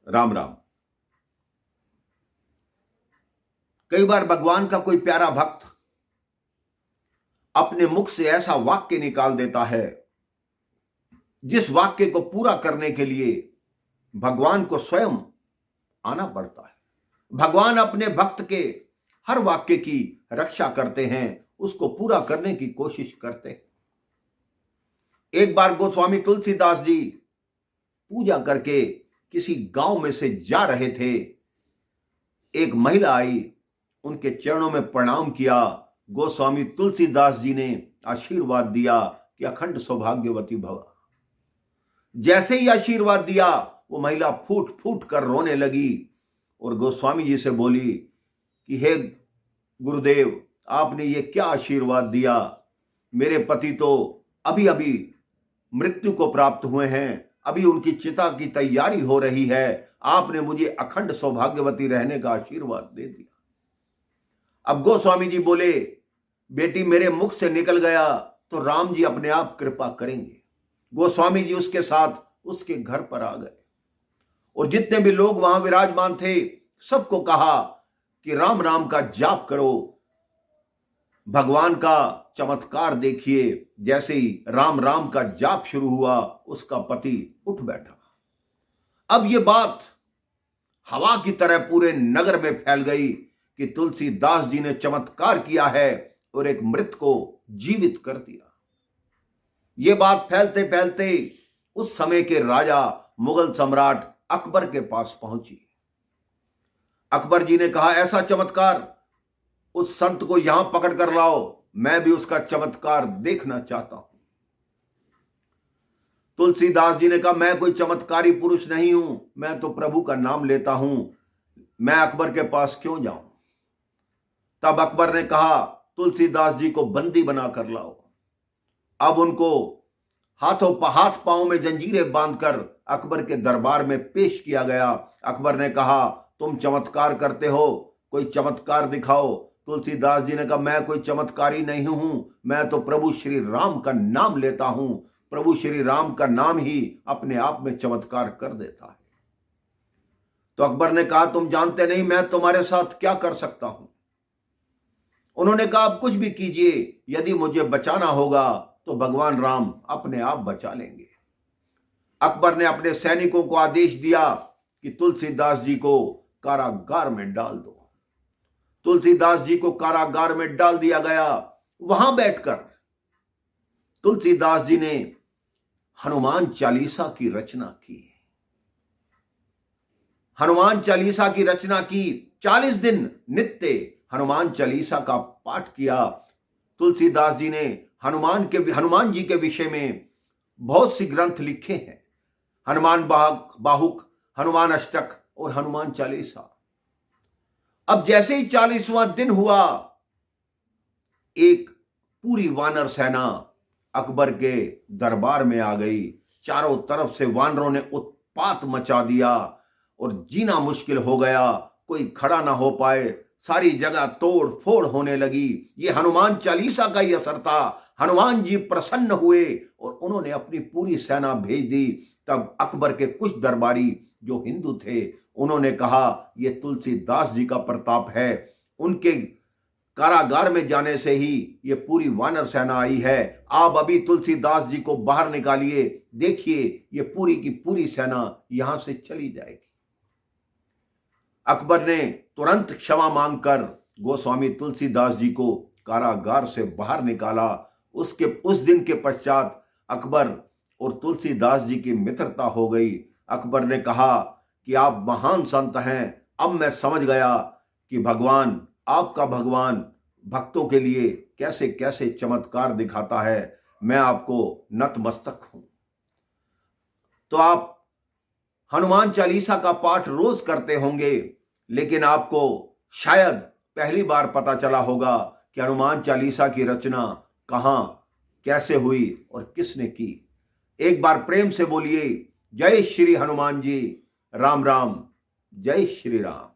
राम राम। कई बार भगवान का कोई प्यारा भक्त अपने मुख से ऐसा वाक्य निकाल देता है जिस वाक्य को पूरा करने के लिए भगवान को स्वयं आना पड़ता है। भगवान अपने भक्त के हर वाक्य की रक्षा करते हैं, उसको पूरा करने की कोशिश करते हैं। एक बार गोस्वामी तुलसीदास जी पूजा करके किसी गांव में से जा रहे थे। एक महिला आई, उनके चरणों में प्रणाम किया। गोस्वामी तुलसीदास जी ने आशीर्वाद दिया कि अखंड सौभाग्यवती भव। जैसे ही आशीर्वाद दिया, वो महिला फूट फूट कर रोने लगी और गोस्वामी जी से बोली कि हे गुरुदेव, आपने ये क्या आशीर्वाद दिया? मेरे पति तो अभी अभी मृत्यु को प्राप्त हुए हैं, अभी उनकी चिता की तैयारी हो रही है, आपने मुझे अखंड सौभाग्यवती रहने का आशीर्वाद दे दिया। अब गोस्वामी जी बोले, बेटी मेरे मुख से निकल गया तो राम जी अपने आप कृपा करेंगे। गोस्वामी जी उसके साथ उसके घर पर आ गए और जितने भी लोग वहां विराजमान थे सबको कहा कि राम राम का जाप करो, भगवान का चमत्कार देखिए। जैसे ही राम राम का जाप शुरू हुआ, उसका पति उठ बैठा। अब ये बात हवा की तरह पूरे नगर में फैल गई कि तुलसीदास जी ने चमत्कार किया है और एक मृत को जीवित कर दिया। यह बात फैलते फैलते उस समय के राजा मुगल सम्राट अकबर के पास पहुंची। अकबर जी ने कहा, ऐसा चमत्कार उस संत को यहां पकड़ कर लाओ, मैं भी उसका चमत्कार देखना चाहता हूं। तुलसीदास जी ने कहा, मैं कोई चमत्कारी पुरुष नहीं हूं, मैं तो प्रभु का नाम लेता हूं, मैं अकबर के पास क्यों जाऊं? तब अकबर ने कहा, तुलसीदास जी को बंदी बना कर लाओ। अब उनको हाथ पांव में जंजीरें बांधकर अकबर के दरबार में पेश किया गया। अकबर ने कहा, तुम चमत्कार करते हो, कोई चमत्कार दिखाओ। तुलसीदास जी ने कहा, मैं कोई चमत्कारी नहीं हूं, मैं तो प्रभु श्री राम का नाम लेता हूं, प्रभु श्री राम का नाम ही अपने आप में चमत्कार कर देता है। तो अकबर ने कहा, तुम जानते नहीं मैं तुम्हारे साथ क्या कर सकता हूं। उन्होंने कहा, आप कुछ भी कीजिए, यदि मुझे बचाना होगा तो भगवान राम अपने आप बचा लेंगे। अकबर ने अपने सैनिकों को आदेश दिया कि तुलसीदास जी को कारागार में डाल दो। तुलसीदास जी को कारागार में डाल दिया गया। वहां बैठकर तुलसीदास जी ने हनुमान चालीसा की रचना की। हनुमान चालीसा की रचना की। 40 दिन नित्य हनुमान चालीसा का पाठ किया। तुलसीदास जी ने हनुमान जी के विषय में बहुत सी ग्रंथ लिखे हैं। हनुमान बाहुक, हनुमान अष्टक और हनुमान चालीसा। अब जैसे ही 40वां दिन हुआ, एक पूरी वानर सेना अकबर के दरबार में आ गई। चारों तरफ से वानरों ने उत्पात मचा दिया और जीना मुश्किल हो गया, कोई खड़ा ना हो पाए, सारी जगह तोड़ फोड़ होने लगी। ये हनुमान चालीसा का ही असर था। हनुमान जी प्रसन्न हुए और उन्होंने अपनी पूरी सेना भेज दी। तब अकबर के कुछ दरबारी जो हिंदू थे, उन्होंने कहा, ये तुलसीदास जी का प्रताप है, उनके कारागार में जाने से ही ये पूरी वानर सेना आई है। आप अभी तुलसीदास जी को बाहर निकालिए, देखिए ये पूरी की पूरी सेना यहां से चली जाएगी। अकबर ने तुरंत क्षमा मांगकर गोस्वामी तुलसीदास जी को कारागार से बाहर निकाला। उस दिन के पश्चात अकबर और तुलसीदास जी की मित्रता हो गई। अकबर ने कहा कि आप महान संत हैं, अब मैं समझ गया कि भगवान, आपका भगवान भक्तों के लिए कैसे कैसे चमत्कार दिखाता है। मैं आपको नतमस्तक हूं। तो आप हनुमान चालीसा का पाठ रोज करते होंगे, लेकिन आपको शायद पहली बार पता चला होगा कि हनुमान चालीसा की रचना कहां, कैसे हुई और किसने की। एक बार प्रेम से बोलिए, जय श्री हनुमान जी, राम राम, जय श्री राम।